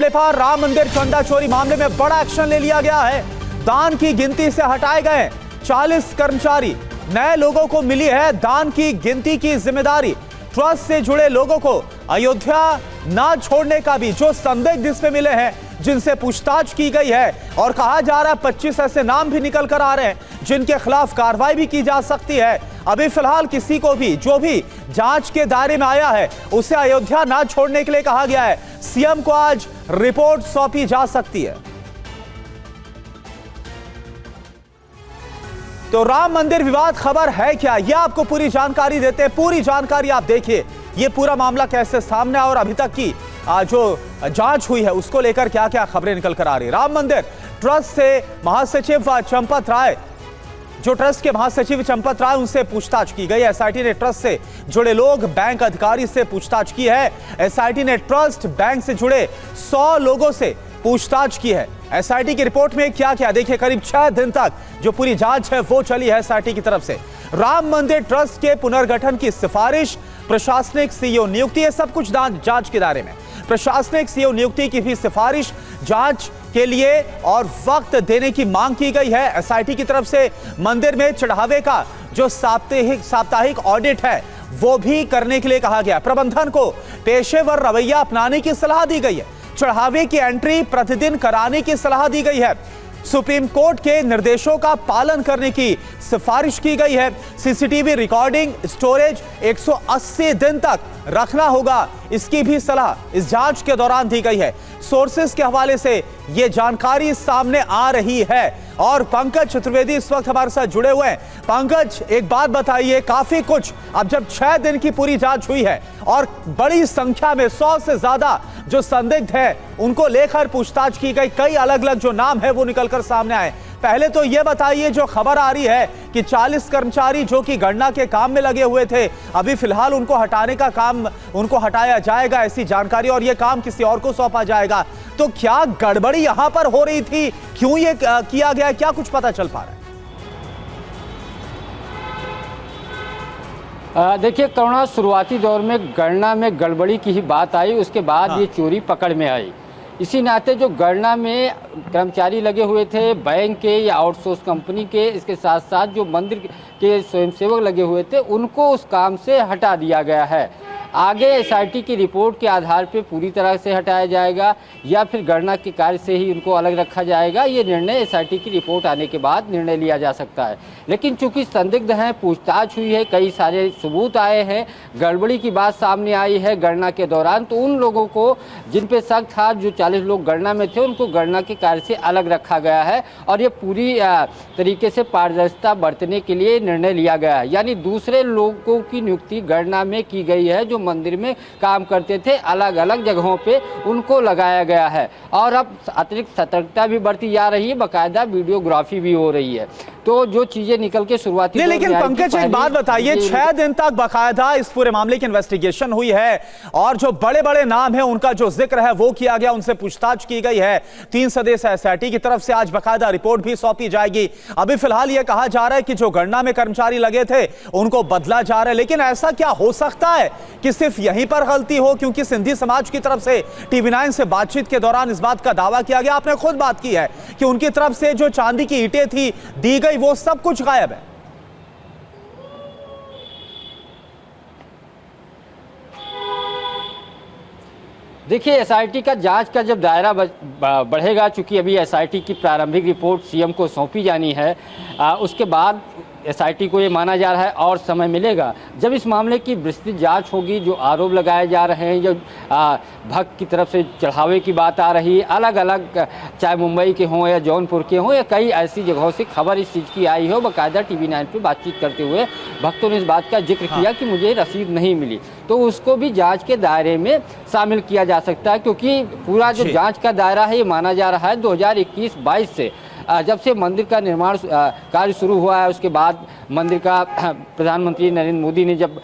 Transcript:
पर राम मंदिर चंदा चोरी मामले में बड़ा एक्शन ले लिया गया है। दान की गिनती से हटाए गए 40 कर्मचारी। नए लोगों को मिली है दान की गिनती की जिम्मेदारी। ट्रस्ट से जुड़े लोगों को अयोध्या ना छोड़ने का भी जो संदिग्ध इसमें मिले हैं, जिनसे पूछताछ की गई है और कहा जा रहा है 25 ऐसे नाम भी निकल कर आ रहे हैं जिनके खिलाफ कार्रवाई भी की जा सकती है। अभी फिलहाल किसी को भी जो भी जांच के दायरे में आया है उसे अयोध्या ना छोड़ने के लिए कहा गया है। सीएम को आज रिपोर्ट सौंपी जा सकती है। तो राम मंदिर विवाद खबर है क्या, यह आपको पूरी जानकारी देते हैं। पूरी जानकारी आप देखिए, यह पूरा मामला कैसे सामने आया और अभी तक की जो जांच हुई है उसको लेकर क्या क्या खबरें निकल कर आ रही है। राम मंदिर ट्रस्ट से महासचिव चंपत राय, जो ट्रस्ट के महासचिव चंपत राय, उनसे पूछताछ की गई। एसआईटी ने ट्रस्ट से जुड़े लोग, बैंक अधिकारी से पूछताछ की है। एसआईटी ने ट्रस्ट बैंक से जुड़े 100 लोगों से पूछताछ की है। एसआईटी की रिपोर्ट में क्या क्या देखिए, करीब 6 दिन तक जो पूरी जांच है वो चली है एसआईटी की तरफ से। राम मंदिर ट्रस्ट के पुनर्गठन की सिफारिश, प्रशासनिक सीईओ नियुक्ति, है सब कुछ जांच के दायरे में। प्रशासनिक सीईओ नियुक्ति की भी सिफारिश जांच के लिए और वक्त देने की मांग की गई है एसआईटी की तरफ से। मंदिर में चढ़ावे का जो साप्ताहिक ऑडिट है वो भी करने के लिए कहा गया। प्रबंधन को पेशेवर रवैया अपनाने की सलाह दी गई है। चढ़ावे की एंट्री प्रतिदिन कराने की सलाह दी गई है। सुप्रीम कोर्ट के निर्देशों का पालन करने की सिफारिश की गई है। सीसीटीवी रिकॉर्डिंग स्टोरेज 180 दिन तक रखना होगा, इसकी भी सलाह इस जांच के दौरान दी गई है। सोर्सेस के हवाले से यह जानकारी सामने आ रही है और पंकज चतुर्वेदी इस वक्त हमारे साथ जुड़े हुए हैं। पंकज, एक बात बताइए, काफी कुछ अब जब 6 दिन की पूरी जांच हुई है और बड़ी संख्या में 100 से ज्यादा जो संदिग्ध है उनको लेकर पूछताछ की गई, कई अलग अलग जो नाम है वो निकलकर सामने आए। पहले तो यह बताइए, जो खबर आ रही है कि 40 कर्मचारी जो कि गणना के काम में लगे हुए थे, अभी फिलहाल उनको हटाने का काम, उनको हटाया जाएगा ऐसी जानकारी, और यह काम किसी और को सौंपा जाएगा। तो क्या गड़बड़ी यहां पर हो रही थी, क्यों यह किया गया, क्या कुछ पता चल पा रहा है? देखिए करुणा, शुरुआती दौर में गणना में गड़बड़ी की ही बात आई, उसके बाद ये चोरी पकड़ में आई। इसी नाते जो गणना में कर्मचारी लगे हुए थे बैंक के या आउटसोर्स कंपनी के, इसके साथ साथ जो मंदिर के स्वयंसेवक लगे हुए थे उनको उस काम से हटा दिया गया है। आगे एसआईटी की रिपोर्ट के आधार पर पूरी तरह से हटाया जाएगा या फिर गणना के कार्य से ही उनको अलग रखा जाएगा, ये निर्णय एसआईटी की रिपोर्ट आने के बाद निर्णय लिया जा सकता है। लेकिन चूंकि संदिग्ध हैं, पूछताछ हुई है, कई सारे सबूत आए हैं, गड़बड़ी की बात सामने आई है गणना के दौरान, तो उन लोगों को जिन पे शक था, जो 40 लोग गणना में थे, उनको गणना के कार्य से अलग रखा गया है और ये पूरी तरीके से पारदर्शिता बरतने के लिए निर्णय लिया गया है। यानी दूसरे लोगों की नियुक्ति गणना में की गई है जो मंदिर में काम करते थे, अलग अलग जगहों पे उनको लगाया गया है। और अब अतिरिक्त सतर्कता भी बढ़ती जा रही है, बाकायदा वीडियोग्राफी भी हो रही है। तो जो चीजें निकल के शुरुआती, लेकिन पंकज एक बात बताइए, 6 दिन तक बाकायदा इस पूरे मामले की इन्वेस्टिगेशन हुई है और जो बड़े बड़े नाम है उनका जो जिक्र है वो किया गया, उनसे पूछताछ की गई है। 3 सदस्यीय एसआईटी की तरफ से आज बाकायदा रिपोर्ट भी सौंपी जाएगी। अभी फिलहाल यह कहा जा रहा है कि जो गणना में कर्मचारी लगे थे उनको बदला जा रहा है, लेकिन ऐसा क्या हो सकता है कि सिर्फ यहीं पर गलती हो? क्योंकि सिंधी समाज की तरफ से TV9 से बातचीत के दौरान इस बात का दावा किया गया, आपने खुद बात की है कि उनकी तरफ से जो चांदी की ईंटें थी दी गई वो सब कुछ गायब है। देखिए एसआईटी का जांच का जब दायरा बढ़ेगा, चूंकि अभी एसआईटी की प्रारंभिक रिपोर्ट सीएम को सौंपी जानी है, उसके बाद एसआईटी को ये माना जा रहा है और समय मिलेगा जब इस मामले की विस्तृत जांच होगी। जो आरोप लगाए जा रहे हैं, जो भक्त की तरफ से चढ़ावे की बात आ रही है, अलग अलग चाहे मुंबई के हों या जौनपुर के हों या कई ऐसी जगहों से खबर इस चीज़ की आई हो, बाकायदा TV9 पर बातचीत करते हुए भक्तों ने इस बात का जिक्र किया कि मुझे रसीद नहीं मिली, तो उसको भी जाँच के दायरे में शामिल किया जा सकता है। क्योंकि पूरा जो जाँच का दायरा है ये माना जा रहा है 2021-22 से, जब से मंदिर का निर्माण कार्य शुरू हुआ है, उसके बाद मंदिर का प्रधानमंत्री नरेंद्र मोदी ने जब